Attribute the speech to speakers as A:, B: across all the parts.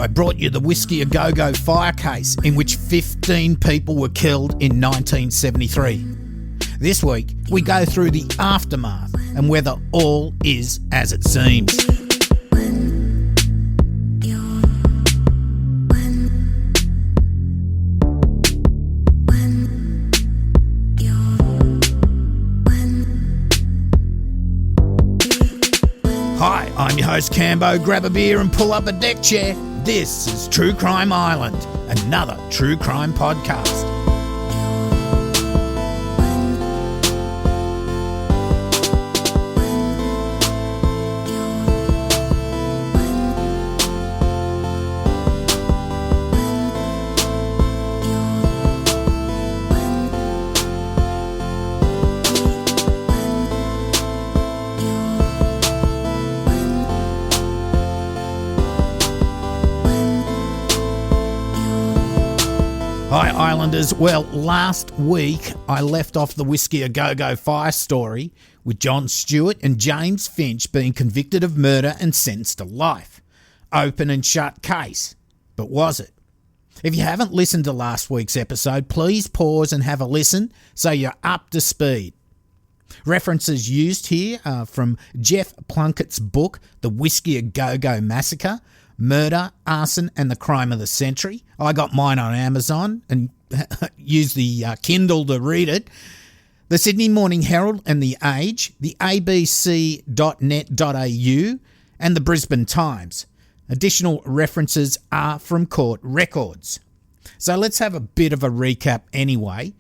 A: I brought you the Whiskey A Go-Go fire case in which 15 people were killed in 1973. This week, we go through the aftermath and whether all is as it seems. Hi, I'm your host Cambo. Grab a beer and pull up a deck chair. This is True Crime Island, another true crime podcast. Hi Islanders, well last week I left off the Whiskey A Go-Go fire story with John Stewart and James Finch being convicted of murder and sentenced to life. Open and shut case, but was it? If you haven't listened to last week's episode, please pause and have a listen so you're up to speed. References used here are from Jeff Plunkett's book, The Whiskey A Go-Go Massacre, Murder, Arson and the Crime of the Century. I got mine on Amazon and used the Kindle to read it. The Sydney Morning Herald and The Age, the abc.net.au and the Brisbane Times. Additional references are from court records. So let's have a bit of a recap anyway.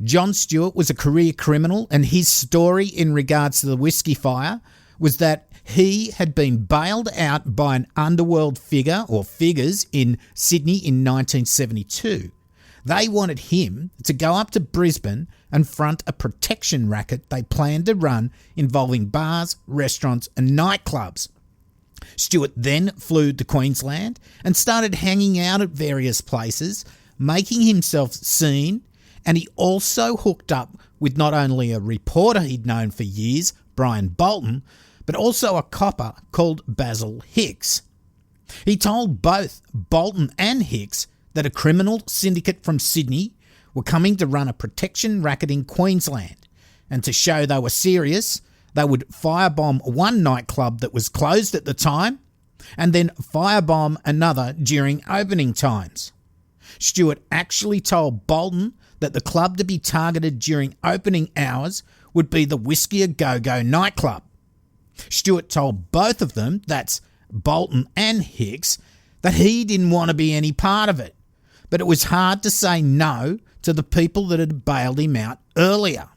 A: John Stewart was a career criminal and his story in regards to the whiskey fire was that he had been bailed out by an underworld figure or figures in Sydney in 1972. They wanted him to go up to Brisbane and front a protection racket they planned to run involving bars, restaurants and nightclubs. Stewart then flew to Queensland and started hanging out at various places, making himself seen, and he also hooked up with not only a reporter he'd known for years, Brian Bolton, but also a copper called Basil Hicks. He told both Bolton and Hicks that a criminal syndicate from Sydney were coming to run a protection racket in Queensland, and to show they were serious, they would firebomb one nightclub that was closed at the time, and then firebomb another during opening times. Stewart actually told Bolton that the club to be targeted during opening hours would be the Whiskey A Go-Go nightclub. Stewart told both of them, that's Bolton and Hicks, that he didn't want to be any part of it, but it was hard to say no to the people that had bailed him out earlier.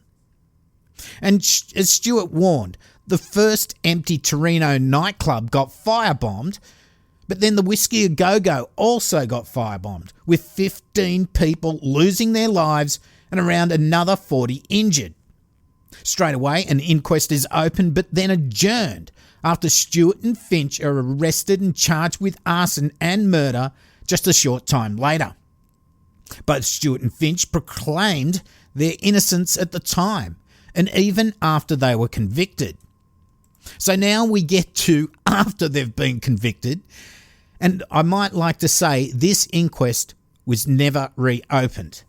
A: And as Stewart warned, the first empty Torino nightclub got firebombed, but then the Whiskey A Go-Go also got firebombed, with 15 people losing their lives and around another 40 injured. Straight away, an inquest is opened but then adjourned after Stewart and Finch are arrested and charged with arson and murder just a short time later. Both Stewart and Finch proclaimed their innocence at the time and even after they were convicted. So now we get to after they've been convicted, and I might like to say this inquest was never reopened.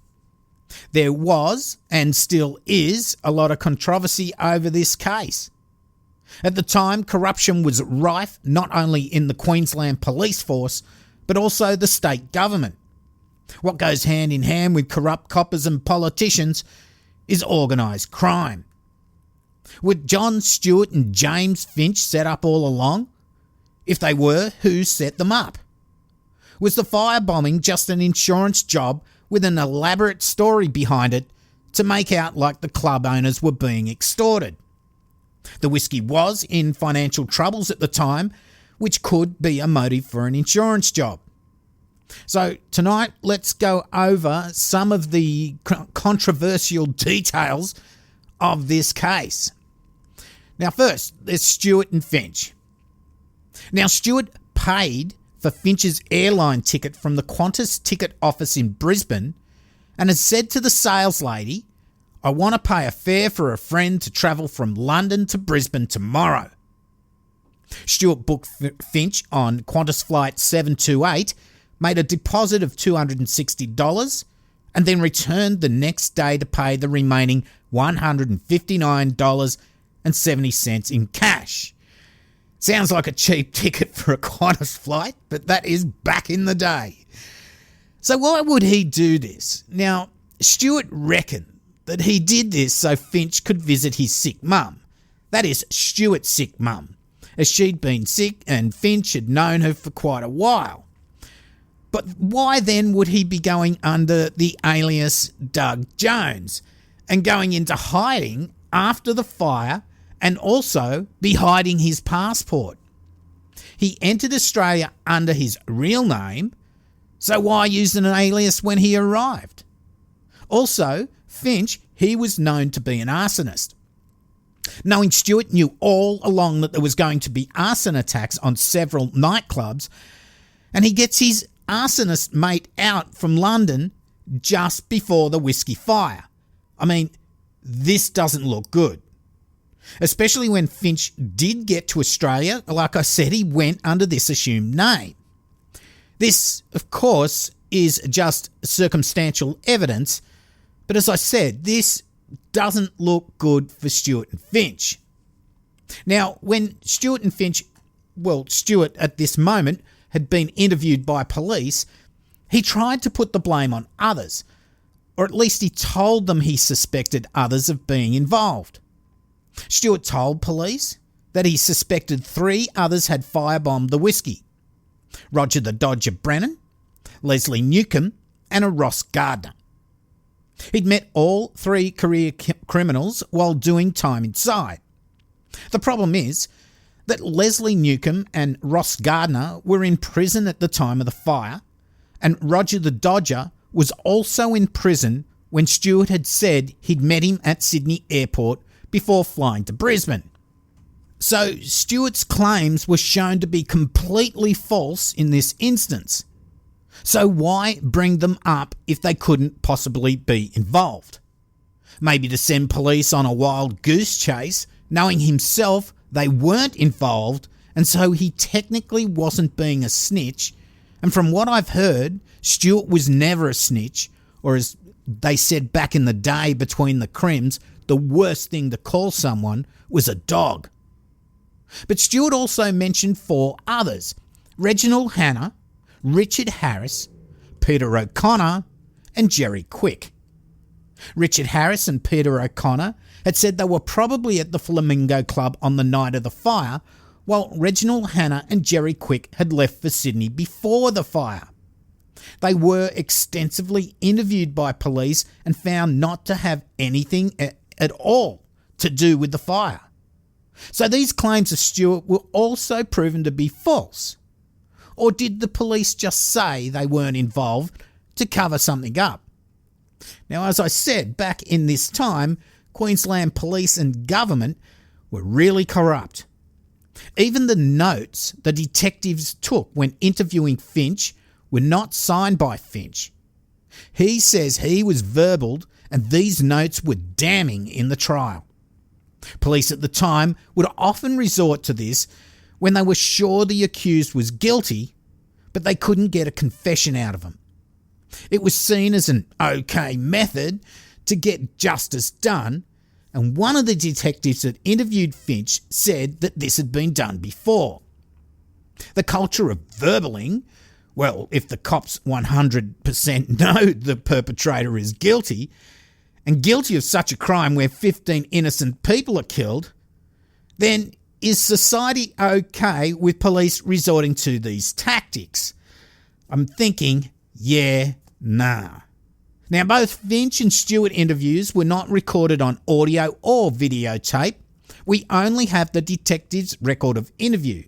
A: There was, and still is, a lot of controversy over this case. At the time, corruption was rife not only in the Queensland police force, but also the state government. What goes hand in hand with corrupt coppers and politicians is organised crime. Were John Stewart and James Finch set up all along? If they were, who set them up? Was the firebombing just an insurance job with an elaborate story behind it to make out like the club owners were being extorted? The whiskey was in financial troubles at the time, which could be a motive for an insurance job. So tonight, let's go over some of the controversial details of this case. Now first, there's Stewart and Finch. Now Stewart paid for Finch's airline ticket from the Qantas ticket office in Brisbane and has said to the sales lady, "I want to pay a fare for a friend to travel from London to Brisbane tomorrow." Stewart booked Finch on Qantas Flight 728, made a deposit of $260, and then returned the next day to pay the remaining $159.70 in cash. Sounds like a cheap ticket for a Qantas flight, but that is back in the day. So why would he do this? Now, Stewart reckoned that he did this so Finch could visit his sick mum. That is, Stewart's sick mum, as she'd been sick and Finch had known her for quite a while. But why then would he be going under the alias Doug Jones and going into hiding after the fire and also be hiding his passport? He entered Australia under his real name, so why use an alias when he arrived? Also, Finch, he was known to be an arsonist. Knowing Stewart knew all along that there was going to be arson attacks on several nightclubs, and he gets his arsonist mate out from London just before the whiskey fire. I mean, this doesn't look good. Especially when Finch did get to Australia, like I said, he went under this assumed name. This, of course, is just circumstantial evidence, but as I said, this doesn't look good for Stewart and Finch. Now, when Stewart and Finch, Stewart at this moment had been interviewed by police, he tried to put the blame on others, or at least he told them he suspected others of being involved. Stewart told police that he suspected 3 others had firebombed the whiskey: Roger the Dodger Brennan, Leslie Newcomb, and a Ross Gardner. He'd met all 3 career criminals while doing time inside. The problem is that Leslie Newcomb and Ross Gardner were in prison at the time of the fire, and Roger the Dodger was also in prison when Stewart had said he'd met him at Sydney Airport before flying to Brisbane. So Stewart's claims were shown to be completely false in this instance. So why bring them up if they couldn't possibly be involved? Maybe to send police on a wild goose chase, knowing himself they weren't involved, and so he technically wasn't being a snitch. And from what I've heard, Stewart was never a snitch, or as they said back in the day between the crims, the worst thing to call someone was a dog. But Stewart also mentioned 4 others: Reginald Hanna, Richard Harris, Peter O'Connor, and Jerry Quick. Richard Harris and Peter O'Connor had said they were probably at the Flamingo Club on the night of the fire, while Reginald Hanna and Jerry Quick had left for Sydney before the fire. They were extensively interviewed by police and found not to have anything at all to do with the fire. So these claims of Stewart were also proven to be false. Or did the police just say they weren't involved to cover something up? Now, as I said, back in this time, Queensland police and government were really corrupt. Even the notes the detectives took when interviewing Finch were not signed by Finch. He says he was verbaled, and these notes were damning in the trial. Police at the time would often resort to this when they were sure the accused was guilty, but they couldn't get a confession out of him. It was seen as an okay method to get justice done, and one of the detectives that interviewed Finch said that this had been done before. The culture of verbaling, well, if the cops 100% know the perpetrator is guilty, and guilty of such a crime where 15 innocent people are killed, then is society okay with police resorting to these tactics? I'm thinking, yeah, nah. Now, both Finch and Stewart interviews were not recorded on audio or videotape. We only have the detective's record of interview.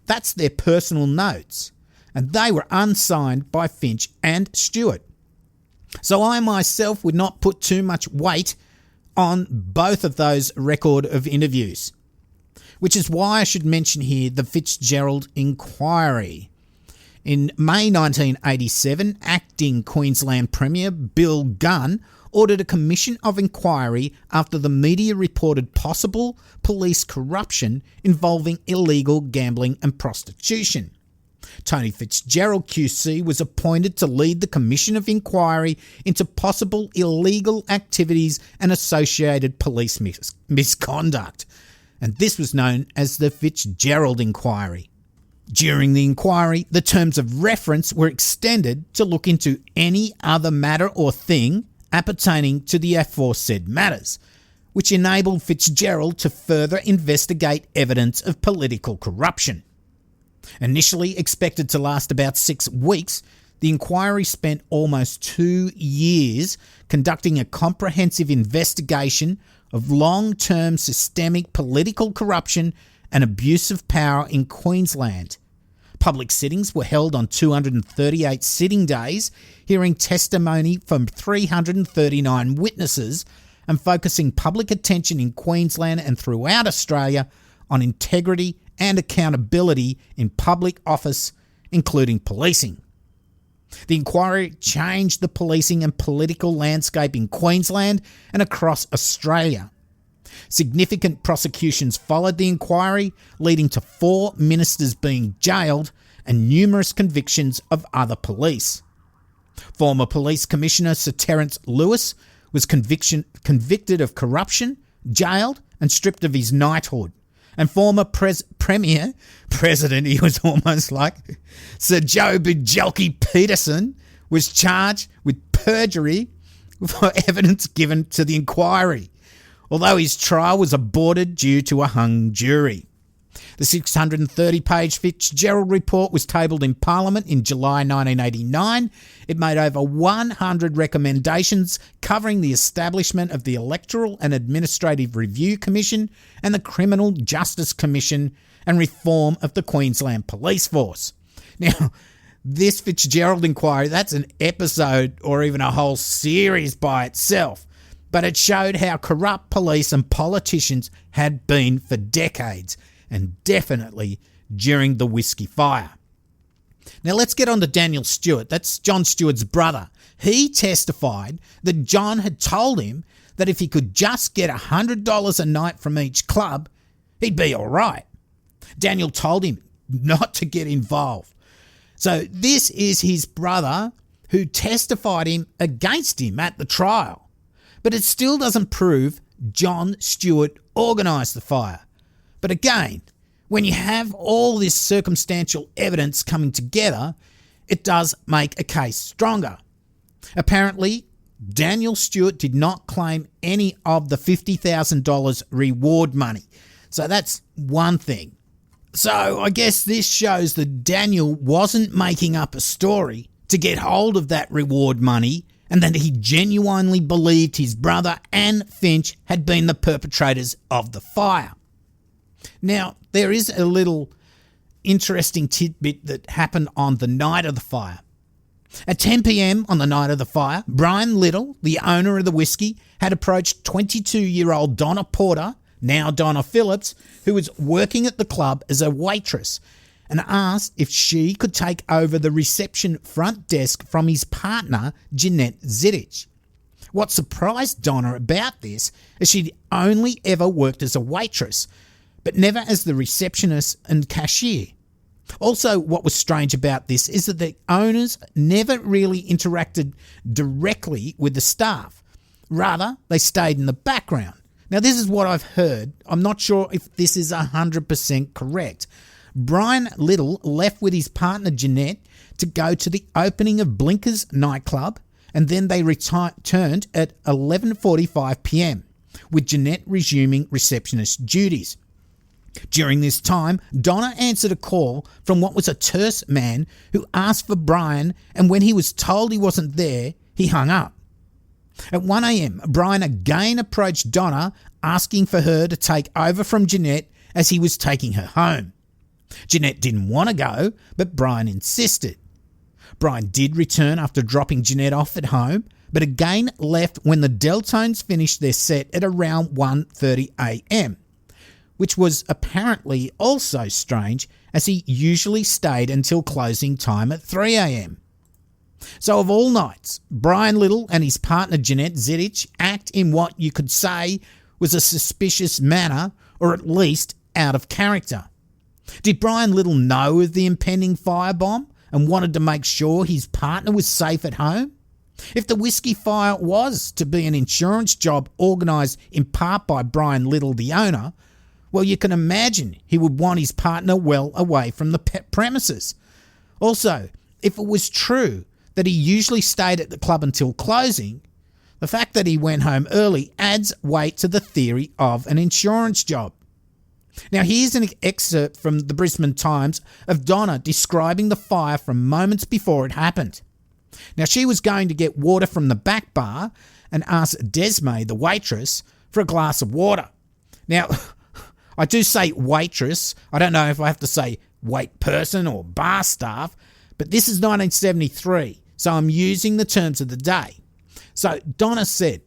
A: That's their personal notes, and they were unsigned by Finch and Stewart. So I myself would not put too much weight on both of those record of interviews, which is why I should mention here the Fitzgerald inquiry. In May 1987, acting Queensland Premier Bill Gunn ordered a commission of inquiry after the media reported possible police corruption involving illegal gambling and prostitution. Tony Fitzgerald QC was appointed to lead the commission of inquiry into possible illegal activities and associated police misconduct, and this was known as the Fitzgerald Inquiry. During the inquiry, the terms of reference were extended to look into any other matter or thing appertaining to the aforesaid matters, which enabled Fitzgerald to further investigate evidence of political corruption. Initially expected to last about 6 weeks, the inquiry spent almost 2 years conducting a comprehensive investigation of long-term systemic political corruption and abuse of power in Queensland. Public sittings were held on 238 sitting days, hearing testimony from 339 witnesses and focusing public attention in Queensland and throughout Australia on integrity and accountability in public office, including policing. The inquiry changed the policing and political landscape in Queensland and across Australia. Significant prosecutions followed the inquiry, leading to 4 ministers being jailed and numerous convictions of other police. Former Police Commissioner Sir Terence Lewis was convicted of corruption, jailed and stripped of his knighthood. And former President, he was almost like, Sir Joe Bujelke Peterson was charged with perjury for evidence given to the inquiry, although his trial was aborted due to a hung jury. The 630-page Fitzgerald report was tabled in Parliament in July 1989. It made over 100 recommendations covering the establishment of the Electoral and Administrative Review Commission and the Criminal Justice Commission and reform of the Queensland Police Force. Now, this Fitzgerald inquiry, that's an episode or even a whole series by itself, but it showed how corrupt police and politicians had been for decades, and definitely during the Whiskey Fire. Now let's get on to Daniel Stewart. That's John Stewart's brother. He testified that John had told him that if he could just get $100 a night from each club, he'd be all right. Daniel told him not to get involved. So this is his brother who testified against him at the trial. But it still doesn't prove John Stewart organised the fire. But again, when you have all this circumstantial evidence coming together, it does make a case stronger. Apparently, Daniel Stewart did not claim any of the $50,000 reward money. So that's one thing. So I guess this shows that Daniel wasn't making up a story to get hold of that reward money, and that he genuinely believed his brother and Finch had been the perpetrators of the fire. Now, there is a little interesting tidbit that happened on the night of the fire. At 10 p.m. on the night of the fire, Brian Little, the owner of the whiskey, had approached 22-year-old Donna Porter, now Donna Phillips, who was working at the club as a waitress, and asked if she could take over the reception front desk from his partner, Jeanette Zittich. What surprised Donna about this is she'd only ever worked as a waitress, but never as the receptionist and cashier. Also, what was strange about this is that the owners never really interacted directly with the staff. Rather, they stayed in the background. Now, this is what I've heard. I'm not sure if this is 100% correct. Brian Little left with his partner Jeanette to go to the opening of Blinkers Nightclub, and then they returned at 11:45 p.m, with Jeanette resuming receptionist duties. During this time, Donna answered a call from what was a terse man who asked for Brian, and when he was told he wasn't there, he hung up. At 1 a.m, Brian again approached Donna, asking for her to take over from Jeanette as he was taking her home. Jeanette didn't want to go, but Brian insisted. Brian did return after dropping Jeanette off at home, but again left when the Deltones finished their set at around 1:30 a.m. which was apparently also strange as he usually stayed until closing time at 3 a.m. So of all nights, Brian Little and his partner Jeanette Zedich act in what you could say was a suspicious manner, or at least out of character. Did Brian Little know of the impending firebomb and wanted to make sure his partner was safe at home? If the whiskey fire was to be an insurance job organised in part by Brian Little, the owner, well, you can imagine he would want his partner well away from the premises. Also, if it was true that he usually stayed at the club until closing, the fact that he went home early adds weight to the theory of an insurance job. Now, here's an excerpt from the Brisbane Times of Donna describing the fire from moments before it happened. Now, she was going to get water from the back bar and asked Desmay, the waitress, for a glass of water. Now, I do say waitress. I don't know if I have to say wait person or bar staff, but this is 1973, so I'm using the terms of the day. So Donna said,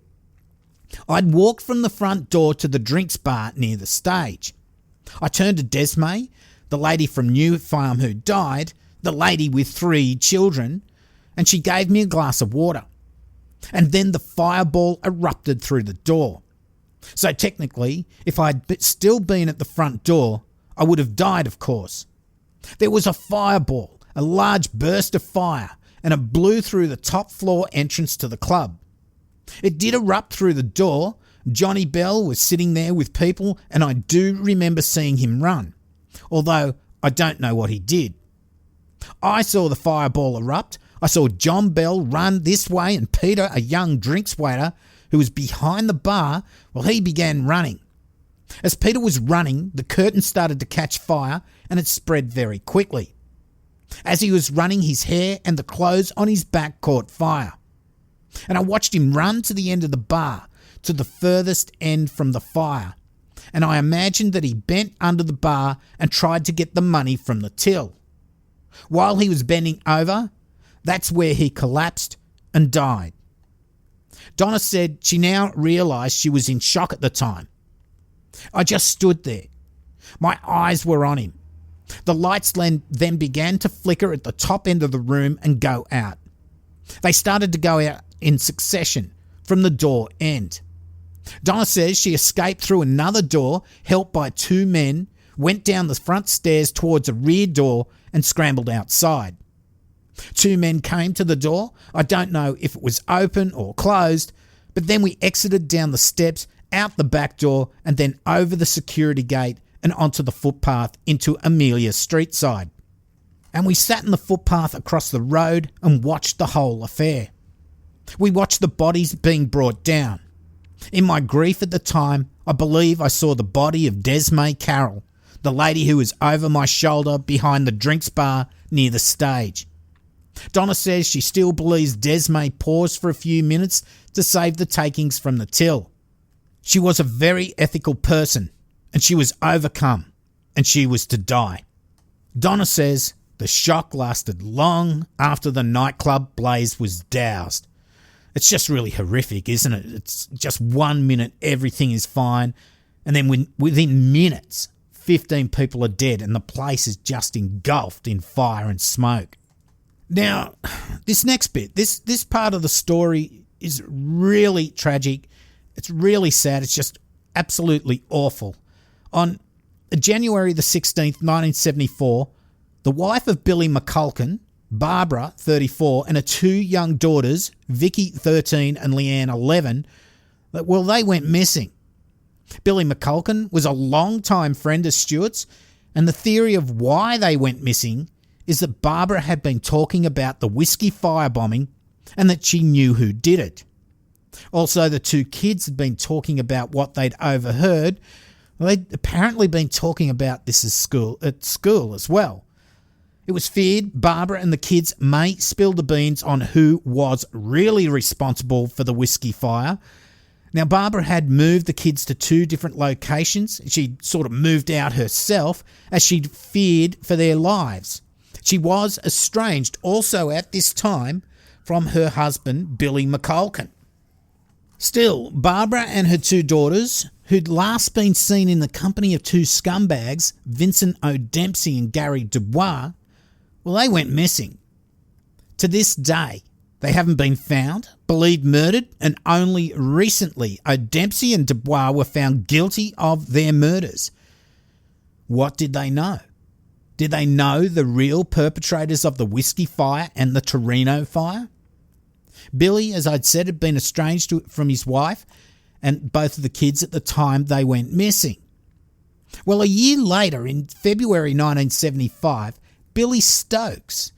A: I'd walked from the front door to the drinks bar near the stage. I turned to Desmay, the lady from New Farm who died, the lady with 3 children, and she gave me a glass of water. And then the fireball erupted through the door. So technically, if I'd still been at the front door, I would have died, of course. There was a fireball, a large burst of fire, and it blew through the top floor entrance to the club. It did erupt through the door. Johnny Bell was sitting there with people, and I do remember seeing him run, although I don't know what he did. I saw the fireball erupt. I saw John Bell run this way, and Peter, a young drinks waiter who was behind the bar, well, he began running. As Peter was running, the curtain started to catch fire, and it spread very quickly. As he was running, his hair and the clothes on his back caught fire. And I watched him run to the end of the bar, to the furthest end from the fire, and I imagined that he bent under the bar and tried to get the money from the till. While he was bending over, that's where he collapsed and died. Donna said she now realised she was in shock at the time. I just stood there. My eyes were on him. The lights then began to flicker at the top end of the room and go out. They started to go out in succession from the door end. Donna says she escaped through another door, helped by 2 men, went down the front stairs towards a rear door and scrambled outside. 2 men came to the door. I don't know if it was open or closed, but then we exited down the steps, out the back door, and then over the security gate and onto the footpath into Amelia Street side. And we sat in the footpath across the road and watched the whole affair. We watched the bodies being brought down. In my grief at the time, I believe I saw the body of Desmay Carroll, the lady who was over my shoulder behind the drinks bar near the stage. Donna says she still believes Desmay paused for a few minutes to save the takings from the till. She was a very ethical person, and she was overcome, and she was to die. Donna says the shock lasted long after the nightclub blaze was doused. It's just really horrific, isn't it? It's just 1 minute, everything is fine, and then within minutes, 15 people are dead and the place is just engulfed in fire and smoke. Now, this next bit, this part of the story is really tragic. It's really sad. It's just absolutely awful. On January the 16th, 1974, the wife of Billy McCulkin, Barbara, 34, and her 2 young daughters, Vicky, 13, and Leanne, 11, well, they went missing. Billy McCulkin was a long-time friend of Stuart's, and the theory of why they went missing is that Barbara had been talking about the whiskey firebombing and that she knew who did it. Also, the 2 kids had been talking about what they'd overheard. Well, they'd apparently been talking about this at school as well. It was feared Barbara and the kids may spill the beans on who was really responsible for the whiskey fire. Now, Barbara had moved the kids to 2 different locations. She'd sort of moved out herself as she'd feared for their lives. She was estranged also at this time from her husband, Billy McCulkin. Still, Barbara and her two daughters, who'd last been seen in the company of two scumbags, Vincent O'Dempsey and Gary Dubois, well, they went missing. To this day, they haven't been found, believed murdered, and only recently O'Dempsey and Dubois were found guilty of their murders. What did they know? Did they know the real perpetrators of the Whiskey Fire and the Torino Fire? Billy, as I'd said, had been estranged from his wife and both of the kids at the time they went missing. Well, a year later, in February 1975, Billy Stokes,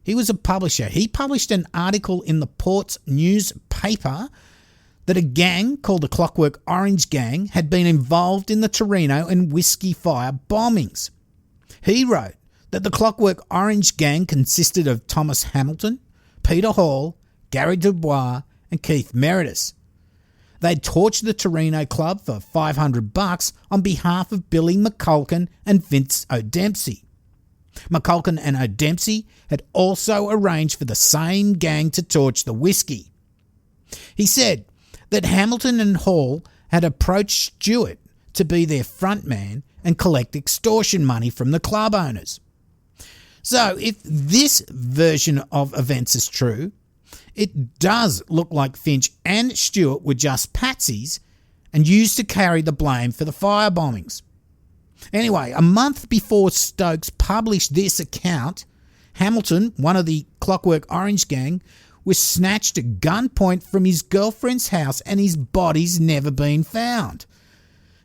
A: he was a publisher. He published an article in the Port's newspaper that a gang called the Clockwork Orange Gang had been involved in the Torino and Whiskey Fire bombings. He wrote that the Clockwork Orange Gang consisted of Thomas Hamilton, Peter Hall, Gary Dubois and Keith Meredith. They'd torched the Torino Club for $500 on behalf of Billy McCulkin and Vince O'Dempsey. McCulkin and O'Dempsey had also arranged for the same gang to torch the whiskey. He said that Hamilton and Hall had approached Stewart to be their frontman and collect extortion money from the club owners. So if this version of events is true, it does look like Finch and Stewart were just patsies and used to carry the blame for the fire bombings. Anyway, a month before Stokes published this account, Hamilton, one of the Clockwork Orange Gang, was snatched at gunpoint from his girlfriend's house and his body's never been found.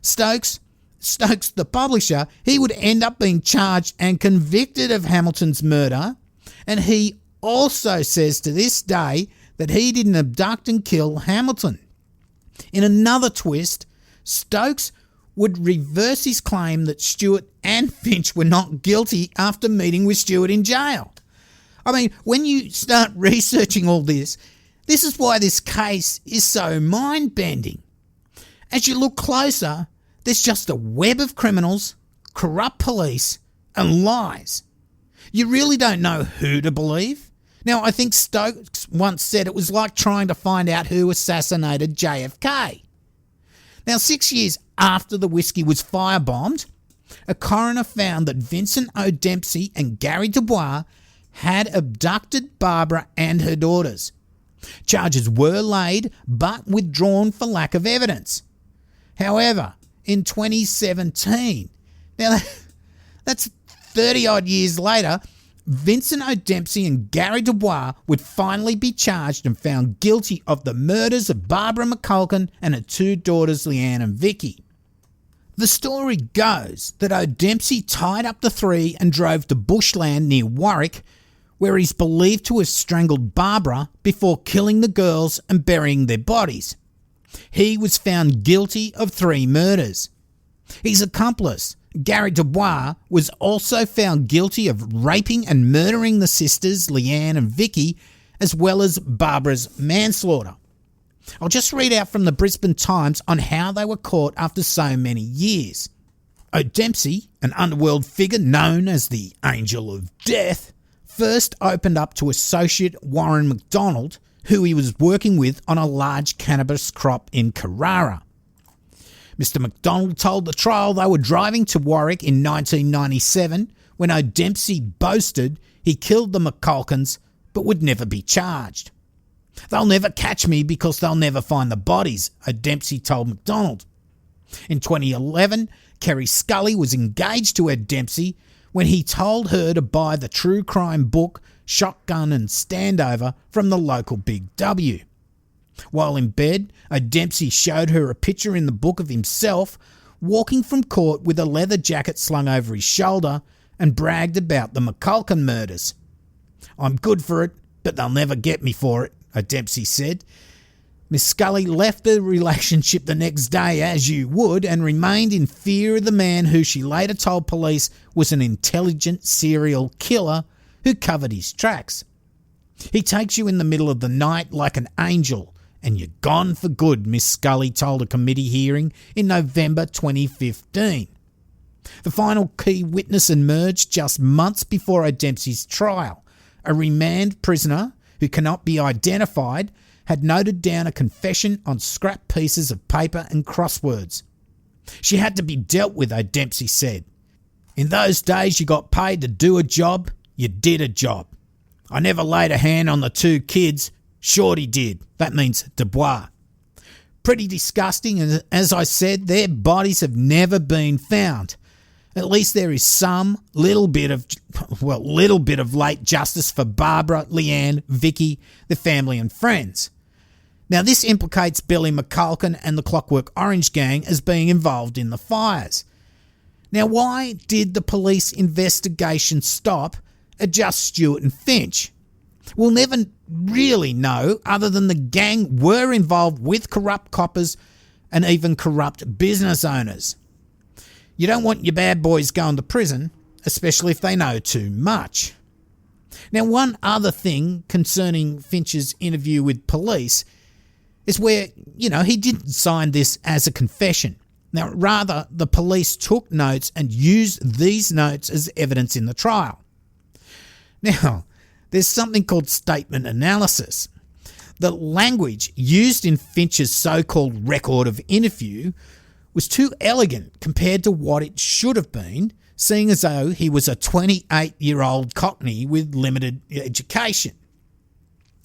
A: Stokes, the publisher, he would end up being charged and convicted of Hamilton's murder, and he also says to this day that he didn't abduct and kill Hamilton. In another twist, Stokes would reverse his claim that Stewart and Finch were not guilty after meeting with Stewart in jail. I mean, when you start researching all this, this is why this case is so mind-bending. As you look closer, there's just a web of criminals, corrupt police, and lies. You really don't know who to believe. Now, I think Stokes once said it was like trying to find out who assassinated JFK. Now, 6 years after the whiskey was firebombed, a coroner found that Vincent O'Dempsey and Gary Dubois had abducted Barbara and her daughters. Charges were laid but withdrawn for lack of evidence. However, in 2017, now that's 30-odd years later, Vincent O'Dempsey and Gary Dubois would finally be charged and found guilty of the murders of Barbara McCulkin and her two daughters, Leanne and Vicky. The story goes that O'Dempsey tied up the three and drove to bushland near Warwick, where he's believed to have strangled Barbara before killing the girls and burying their bodies. He was found guilty of 3 murders. His accomplice, Gary Dubois, was also found guilty of raping and murdering the sisters Leanne and Vicky, as well as Barbara's manslaughter. I'll just read out from the Brisbane Times on how they were caught after so many years. O'Dempsey, an underworld figure known as the Angel of Death, first opened up to associate Warren McDonald, who he was working with on a large cannabis crop in Carrara. Mr. McDonald told the trial they were driving to Warwick in 1997 when O'Dempsey boasted he killed the McCulkins but would never be charged. "They'll never catch me because they'll never find the bodies," O'Dempsey told McDonald. In 2011, Kerry Scully was engaged to O'Dempsey when he told her to buy the true crime book Shotgun and Standover from the local Big W. While in bed, O'Dempsey showed her a picture in the book of himself walking from court with a leather jacket slung over his shoulder and bragged about the McCulkin murders. "I'm good for it, but they'll never get me for it," O'Dempsey said. Miss Scully left the relationship the next day, as you would, and remained in fear of the man who she later told police was an intelligent serial killer who covered his tracks. "He takes you in the middle of the night like an angel, and you're gone for good," Miss Scully told a committee hearing in November 2015. The final key witness emerged just months before O'Dempsey's trial, a remand prisoner who cannot be identified, had noted down a confession on scrap pieces of paper and crosswords. She had to be dealt with, O'Dempsey said. In those days you got paid to do a job, you did a job. I never laid a hand on the two kids, Shorty did. That means Dubois. Pretty disgusting, and as I said, their bodies have never been found. At least there is some little bit of late justice for Barbara, Leanne, Vicky, the family and friends. Now this implicates Billy McCulkin and the Clockwork Orange gang as being involved in the fires. Now why did the police investigation stop at just Stewart and Finch? We'll never really know, other than the gang were involved with corrupt coppers and even corrupt business owners. You don't want your bad boys going to prison, especially if they know too much. Now, one other thing concerning Finch's interview with police is where, he didn't sign this as a confession. Now, rather, the police took notes and used these notes as evidence in the trial. Now, there's something called statement analysis. The language used in Finch's so-called record of interview was too elegant compared to what it should have been, seeing as though he was a 28-year-old Cockney with limited education.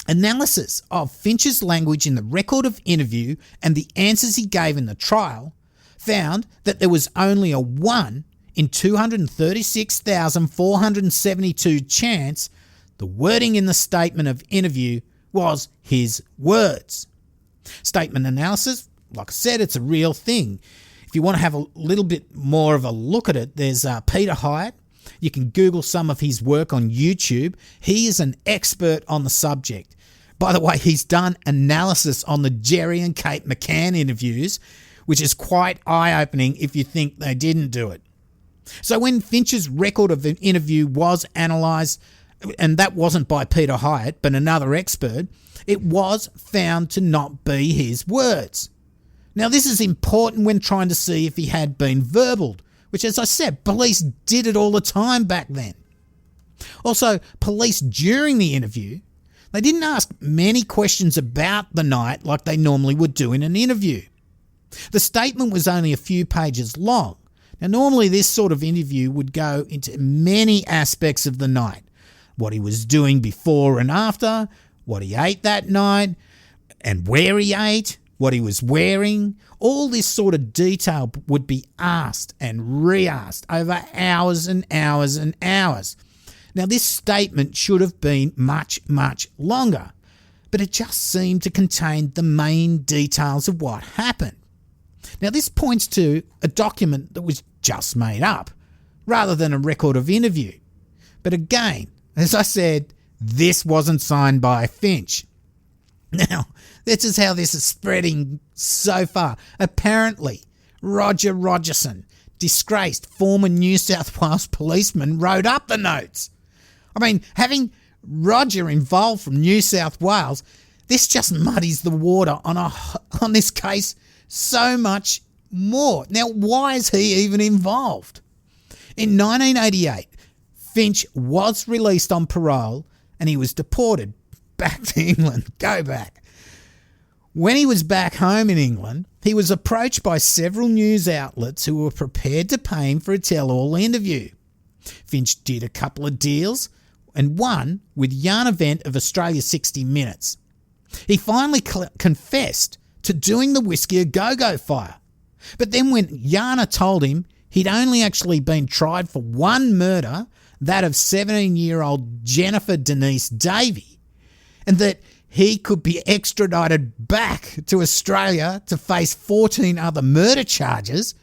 A: Analysis of Finch's language in the record of interview and the answers he gave in the trial found that there was only a 1 in 236,472 chance the wording in the statement of interview was his words. Statement analysis, like I said, it's a real thing. If you want to have a little bit more of a look at it, there's Peter Hyatt. You can Google some of his work on YouTube. He is an expert on the subject. By the way, he's done analysis on the Jerry and Kate McCann interviews, which is quite eye-opening if you think they didn't do it. So when Finch's record of an interview was analysed, and that wasn't by Peter Hyatt, but another expert, it was found to not be his words. Now, this is important when trying to see if he had been verbaled, which, as I said, police did it all the time back then. Also, police during the interview, they didn't ask many questions about the night like they normally would do in an interview. The statement was only a few pages long. Now, normally this sort of interview would go into many aspects of the night. What he was doing before and after, what he ate that night, and where he ate, what he was wearing. All this sort of detail would be asked and re-asked over hours and hours and hours. Now, this statement should have been much, much longer, but it just seemed to contain the main details of what happened. Now, this points to a document that was just made up, rather than a record of interview. But again, as I said, this wasn't signed by Finch. Now, this is how this is spreading so far. Apparently, Roger Rogerson, disgraced former New South Wales policeman, wrote up the notes. I mean, having Roger involved from New South Wales, this just muddies the water on this case so much more. Now, why is he even involved? In 1988, Finch was released on parole and he was deported back to England. Go back. When he was back home in England, he was approached by several news outlets who were prepared to pay him for a tell-all interview. Finch did a couple of deals, and one with Yarn Event of Australia 60 Minutes. He finally confessed to doing the Whiskey A Go-Go fire. But then when Yana told him he'd only actually been tried for one murder, that of 17-year-old Jennifer Denise Davey, and that he could be extradited back to Australia to face 14 other murder charges,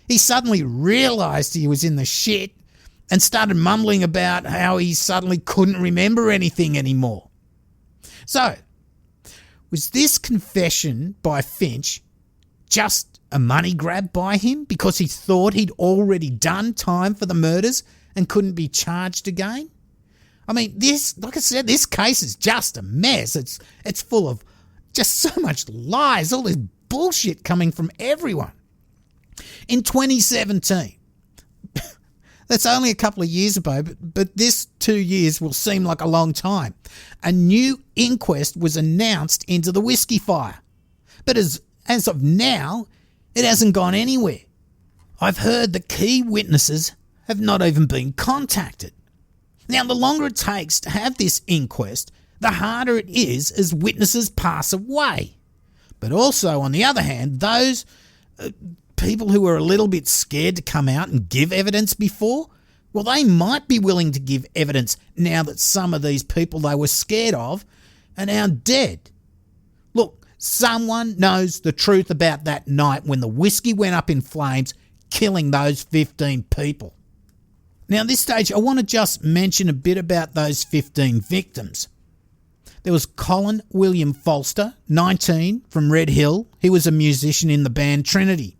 A: he suddenly realised he was in the shit and started mumbling about how he suddenly couldn't remember anything anymore. So, was this confession by Finch just a money grab by him because he thought he'd already done time for the murders and couldn't be charged again? I mean, this, like I said, this case is just a mess. It's full of just so much lies, all this bullshit coming from everyone. In 2017, That's only a couple of years ago, but this 2 years will seem like a long time. A new inquest was announced into the whiskey fire. But as of now, it hasn't gone anywhere. I've heard the key witnesses have not even been contacted. Now, the longer it takes to have this inquest, the harder it is as witnesses pass away. But also, on the other hand, those people who are a little bit scared to come out and give evidence before, well, they might be willing to give evidence now that some of these people they were scared of are now dead. Look, someone knows the truth about that night when the whiskey went up in flames, killing those 15 people. Now, at this stage, I want to just mention a bit about those 15 victims. There was Colin William Folster, 19, from Red Hill. He was a musician in the band Trinity.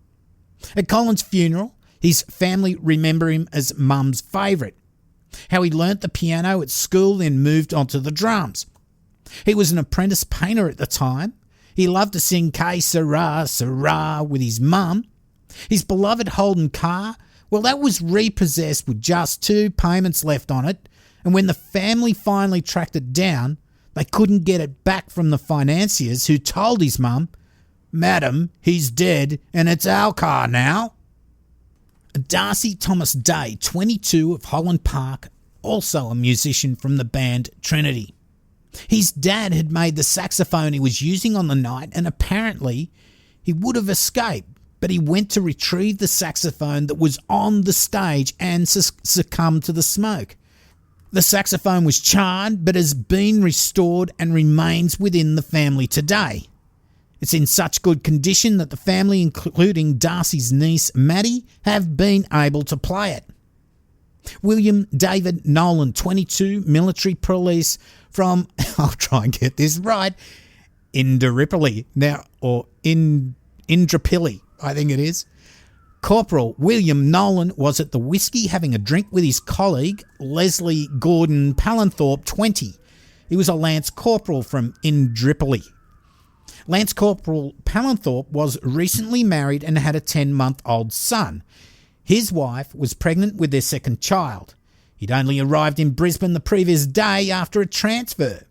A: At Colin's funeral, his family remember him as Mum's favourite. How he learnt the piano at school, then moved on to the drums. He was an apprentice painter at the time. He loved to sing "Que Sera, Sera" with his mum. His beloved Holden car, well, that was repossessed with just 2 payments left on it, and when the family finally tracked it down, they couldn't get it back from the financiers, who told his mum, "Madam, he's dead and it's our car now." Darcy Thomas Day, 22, of Holland Park, also a musician from the band Trinity. His dad had made the saxophone he was using on the night, and apparently he would have escaped, but he went to retrieve the saxophone that was on the stage and succumbed to the smoke. The saxophone was charred but has been restored and remains within the family today. It's in such good condition that the family, including Darcy's niece Maddie, have been able to play it. William David Nolan, 22, military police from, I'll try and get this right, Indooroopilly, or Indooroopilly, I think it is. Corporal William Nolan was at the whiskey having a drink with his colleague, Leslie Gordon Palanthorpe, 20. He was a Lance Corporal from Indooroopilly. Lance Corporal Palanthorpe was recently married and had a 10-month-old son. His wife was pregnant with their second child. He'd only arrived in Brisbane the previous day after a transfer.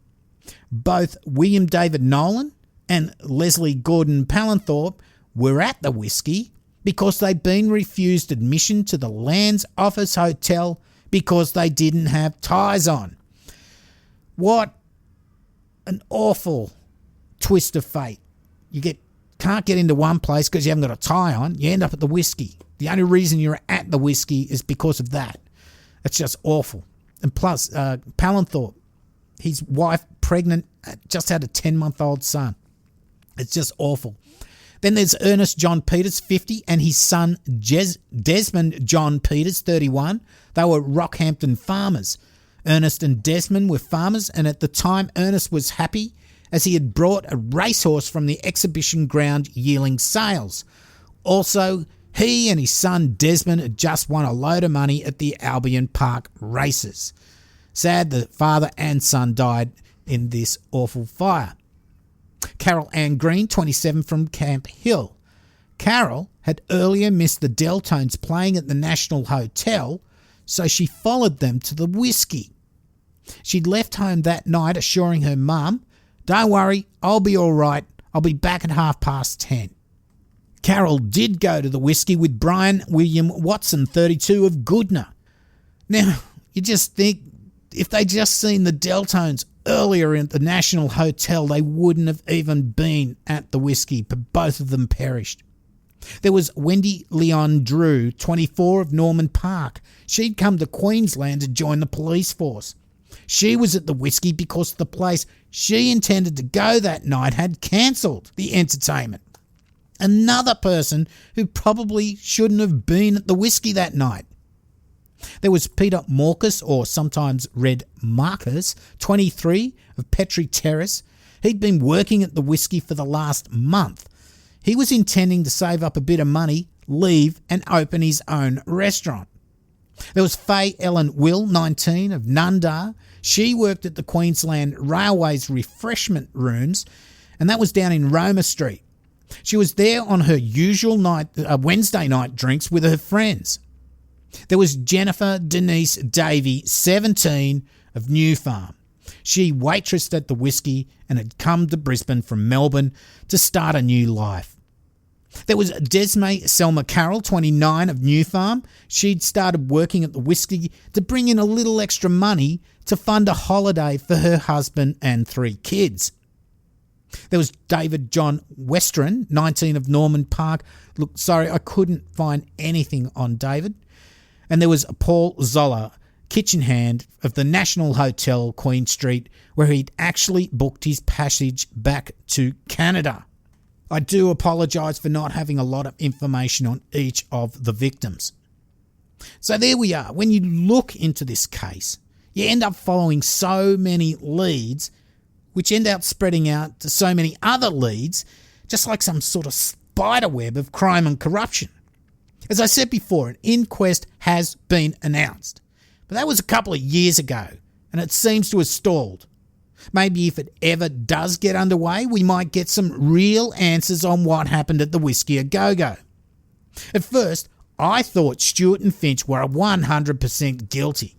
A: Both William David Nolan and Leslie Gordon Palanthorpe were at the whiskey because they'd been refused admission to the Lands Office Hotel because they didn't have ties on. What an awful twist of fate. You can't get into one place because you haven't got a tie on. You end up at the whiskey. The only reason you're at the whiskey is because of that. It's just awful. And plus, Palanthorpe, his wife pregnant, just had a 10-month-old son. It's just awful. Then there's Ernest John Peters, 50, and his son Desmond John Peters, 31. They were Rockhampton farmers. Ernest and Desmond were farmers, and at the time Ernest was happy as he had brought a racehorse from the exhibition ground yearling sales. Also, he and his son Desmond had just won a load of money at the Albion Park races. Sad, the father and son died in this awful fire. Carol Ann Green, 27, from Camp Hill. Carol had earlier missed the Deltones playing at the National Hotel, so she followed them to the whiskey. She'd left home that night assuring her mum, "Don't worry, I'll be all right. I'll be back at 10:30. Carol did go to the whiskey with Brian William Watson, 32, of Goodna. Now, you just think, if they'd just seen the Deltones earlier at the National Hotel, they wouldn't have even been at the whiskey, but both of them perished. There was Wendy Leon Drew, 24, of Norman Park. She'd come to Queensland to join the police force. She was at the whiskey because the place she intended to go that night had cancelled the entertainment. Another person who probably shouldn't have been at the whiskey that night. There was Peter Morcus, or sometimes read Marcus, 23, of Petrie Terrace. He'd been working at the whiskey for the last month. He was intending to save up a bit of money, leave and open his own restaurant. There was Faye Ellen Will, 19, of Nundar. She worked at the Queensland Railways refreshment rooms, and that was down in Roma Street. She was there on her usual Wednesday night drinks with her friends. There was Jennifer Denise Davey, 17, of New Farm. She waitressed at the Whiskey and had come to Brisbane from Melbourne to start a new life. There was Desmay Selma Carroll, 29, of New Farm. She'd started working at the Whiskey to bring in a little extra money to fund a holiday for her husband and 3 kids. There was David John Western, 19, of Norman Park. Look, sorry, I couldn't find anything on David. And there was Paul Zoller, kitchen hand of the National Hotel, Queen Street, where he'd actually booked his passage back to Canada. I do apologise for not having a lot of information on each of the victims. So there we are. When you look into this case, you end up following so many leads, which end up spreading out to so many other leads, just like some sort of spider web of crime and corruption. As I said before, an inquest has been announced, but that was a couple of years ago, and it seems to have stalled. Maybe if it ever does get underway, we might get some real answers on what happened at the Whiskey A Go-Go. At first, I thought Stewart and Finch were 100% guilty,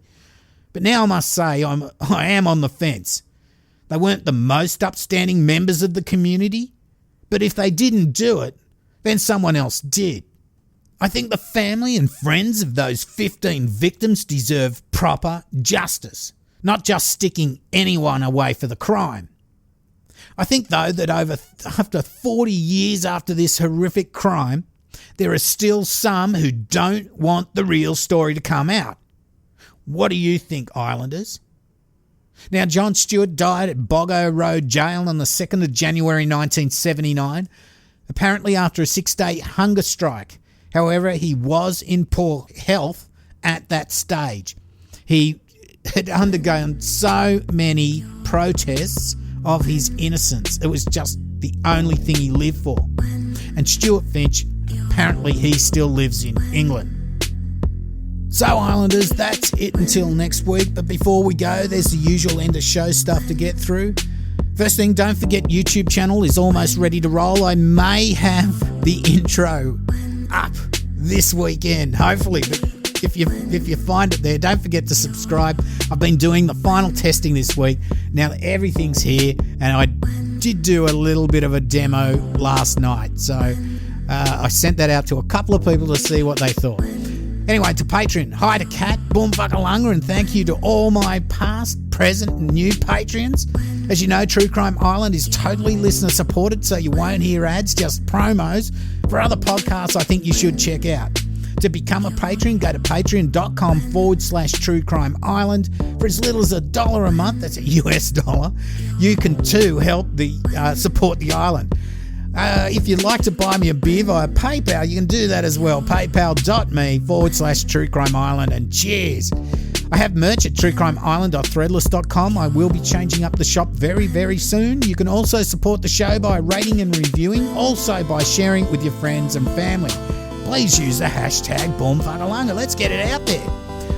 A: but now I must say I am on the fence. They weren't the most upstanding members of the community, but if they didn't do it, then someone else did. I think the family and friends of those 15 victims deserve proper justice, not just sticking anyone away for the crime. I think, though, that after 40 years after this horrific crime, there are still some who don't want the real story to come out. What do you think, Islanders? Now, John Stewart died at Boggo Road Jail on the 2nd of January 1979, apparently after a 6-day hunger strike. However, he was in poor health at that stage. He had undergone so many protests of his innocence. It was just the only thing he lived for. And Stewart Finch, apparently he still lives in England. So, Islanders, that's it until next week. But before we go, there's the usual end of show stuff to get through. First thing, don't forget YouTube channel is almost ready to roll. I may have the intro up this weekend, hopefully. But if you find it there, don't forget to subscribe. I've been doing the final testing this week. Now that everything's here, and I did do a little bit of a demo last night. So I sent that out to a couple of people to see what they thought. Anyway, to Patreon, hi to Kat, Boom Buckalunga, and thank you to all my past, present, and new Patreons. As you know, True Crime Island is totally listener supported, so you won't hear ads, just promos for other podcasts I think you should check out. To become a patron, go to patreon.com/True Crime Island. For as little as $1 a month, that's a US dollar, you can too help support the island. If you'd like to buy me a beer via PayPal, you can do that as well. PayPal.me/True Crime Island, and cheers. I have merch at truecrimeisland.threadless.com. I will be changing up the shop very, very soon. You can also support the show by rating and reviewing, also by sharing with your friends and family. Please use the hashtag BoomFuckalunga. Let's get it out there.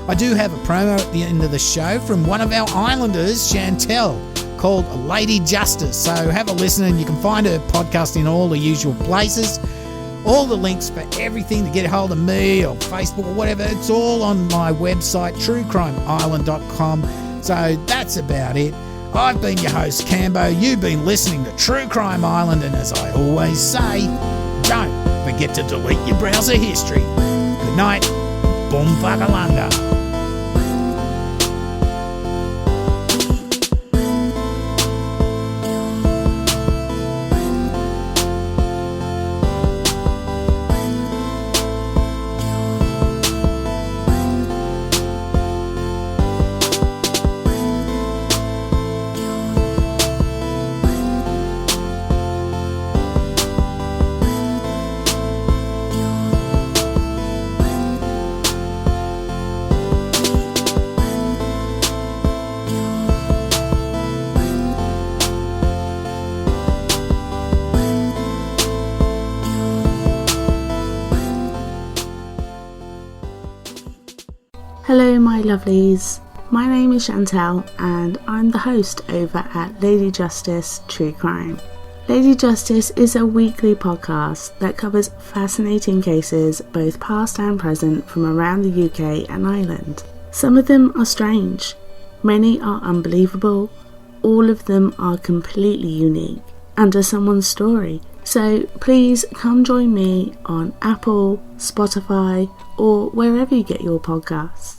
A: I do have a promo at the end of the show from one of our Islanders, Chantel, called Lady Justice. So have a listen, and you can find her podcast in all the usual places. All the links for everything to get a hold of me or Facebook or whatever, it's all on my website, truecrimeisland.com. So that's about it. I've been your host, Cambo. You've been listening to True Crime Island, and as I always say, don't forget to delete your browser history. Good night. Boom Fuckalunga.
B: Hello my lovelies, my name is Chantel and I'm the host over at Lady Justice True Crime. Lady Justice is a weekly podcast that covers fascinating cases, both past and present, from around the UK and Ireland. Some of them are strange, many are unbelievable, all of them are completely unique and are someone's story. So please come join me on Apple, Spotify, or wherever you get your podcasts.